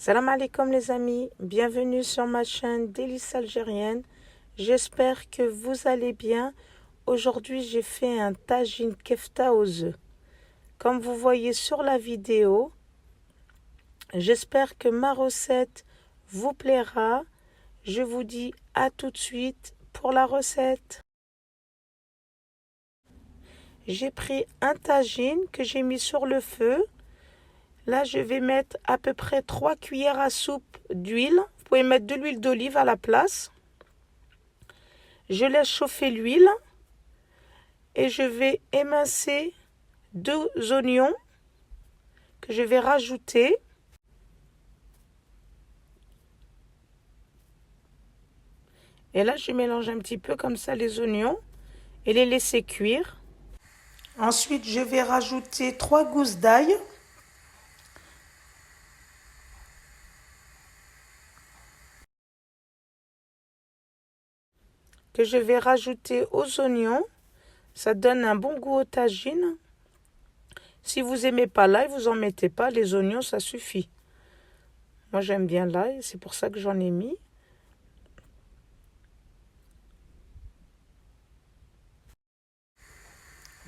Salam alaikum les amis, bienvenue sur ma chaîne Délices Algériennes. J'espère que vous allez bien. Aujourd'hui j'ai fait un tagine kefta aux œufs. Comme vous voyez sur la vidéo, j'espère que ma recette vous plaira. Je vous dis à tout de suite pour la recette. J'ai pris un tagine que j'ai mis sur le feu. Là, je vais mettre à peu près 3 cuillères à soupe d'huile. Vous pouvez mettre de l'huile d'olive à la place. Je laisse chauffer l'huile et je vais émincer 2 oignons que je vais rajouter. Et là, je mélange un petit peu comme ça les oignons et les laisser cuire. Ensuite, je vais rajouter 3 gousses d'ail. Que je vais rajouter aux oignons. Ça donne un bon goût au tagine. Si vous n'aimez pas l'ail, vous n'en mettez pas. Les oignons, ça suffit. Moi, j'aime bien l'ail, c'est pour ça que j'en ai mis.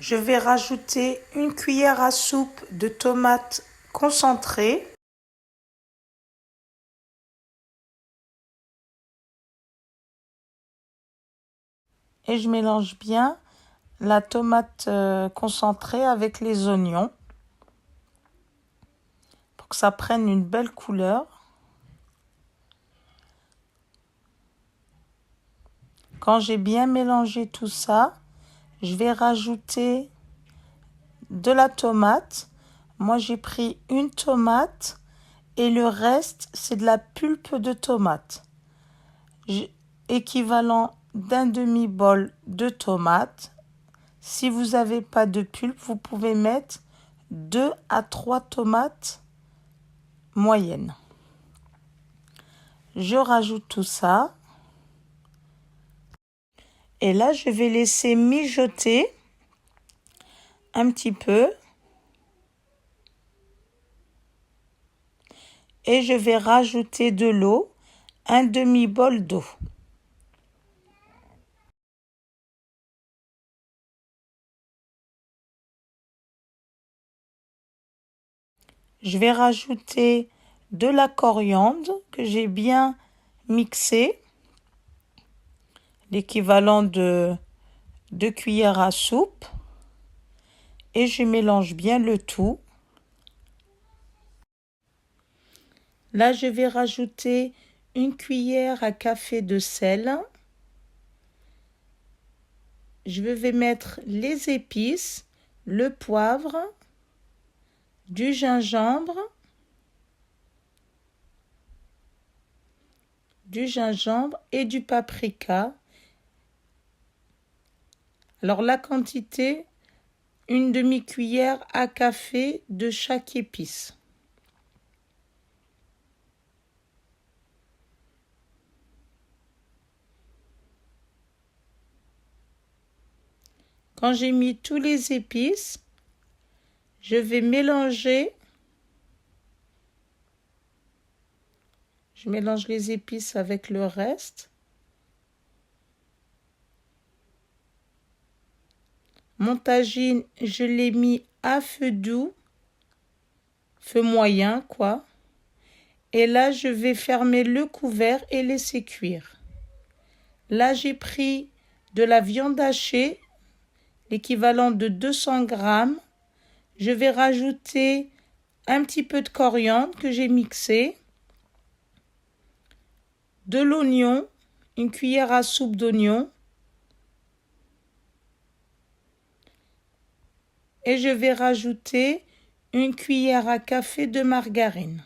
Je vais rajouter 1 cuillère à soupe de tomates concentrées. Et je mélange bien la tomate concentrée avec les oignons pour que ça prenne une belle couleur. Quand j'ai bien mélangé tout ça, je vais rajouter de la tomate. Moi, j'ai pris 1 tomate et le reste, c'est de la pulpe de tomate. Équivalent d'un demi-bol de tomates. Si vous n'avez pas de pulpe, vous pouvez mettre 2 à 3 tomates moyennes. Je rajoute tout ça. Et là, je vais laisser mijoter un petit peu. Et je vais rajouter de l'eau, un demi-bol d'eau. Je vais rajouter de la coriandre que j'ai bien mixée, l'équivalent de 2 cuillères à soupe. Et je mélange bien le tout. Là, je vais rajouter 1 cuillère à café de sel. Je vais mettre les épices, le poivre, du gingembre, et du paprika. Alors la quantité, 1 demi-cuillère à café de chaque épice. Quand j'ai mis tous les épices, je vais mélanger. Je mélange les épices avec le reste. Mon tagine, je l'ai mis à feu doux, feu moyen quoi. Et là, je vais fermer le couvert et laisser cuire. Là, j'ai pris de la viande hachée, l'équivalent de 200 grammes. Je vais rajouter un petit peu de coriandre que j'ai mixé, de l'oignon, 1 cuillère à soupe d'oignon. Et je vais rajouter 1 cuillère à café de margarine.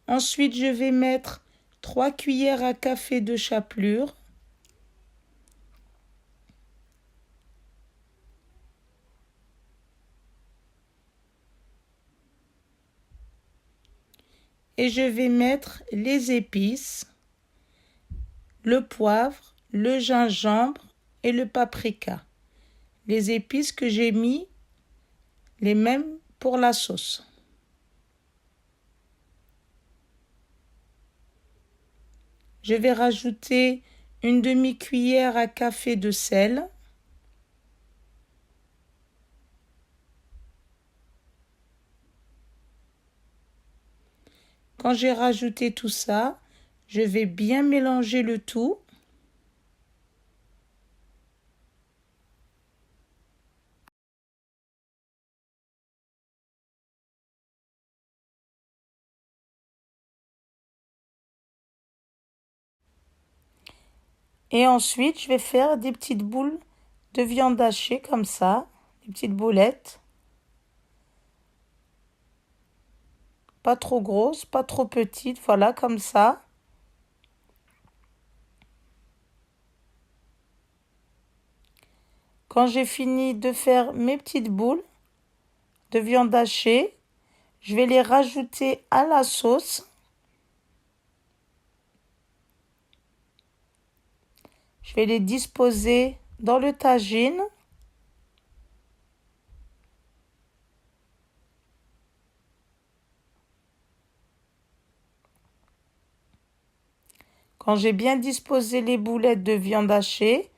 Ensuite, je vais mettre 3 cuillères à café de chapelure. Et je vais mettre les épices, le poivre, le gingembre et le paprika. Les épices que j'ai mis, les mêmes pour la sauce. Je vais rajouter une demi-cuillère à café de sel. Quand j'ai rajouté tout ça, je vais bien mélanger le tout. Et ensuite, je vais faire des petites boules de viande hachée comme ça, des petites boulettes. Pas trop grosses, pas trop petites, voilà, comme ça. Quand j'ai fini de faire mes petites boules de viande hachée, je vais les rajouter à la sauce. Je vais les disposer dans le tagine. Quand j'ai bien disposé les boulettes de viande hachée,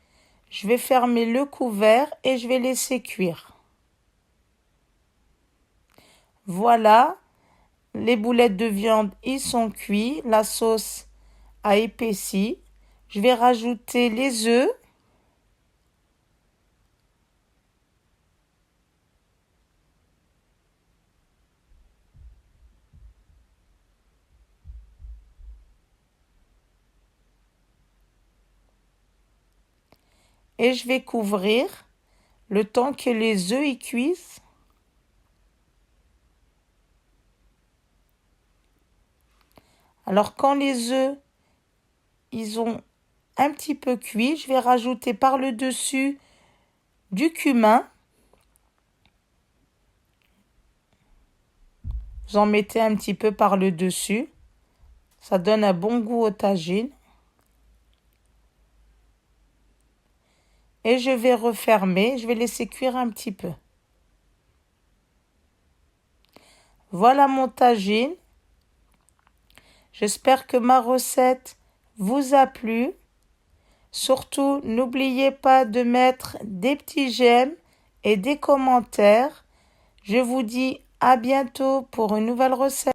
je vais fermer le couvert et je vais laisser cuire. Voilà, les boulettes de viande, ils sont cuits, la sauce a épaissi. Je vais rajouter les œufs. Et je vais couvrir le temps que les œufs y cuisent. Alors quand les œufs ils ont un petit peu cuit, je vais rajouter par le dessus du cumin. Vous en mettez un petit peu par le dessus. Ça donne un bon goût au tagine. Et je vais refermer, je vais laisser cuire un petit peu. Voilà mon tagine. J'espère que ma recette vous a plu. Surtout, n'oubliez pas de mettre des petits j'aime et des commentaires. Je vous dis à bientôt pour une nouvelle recette.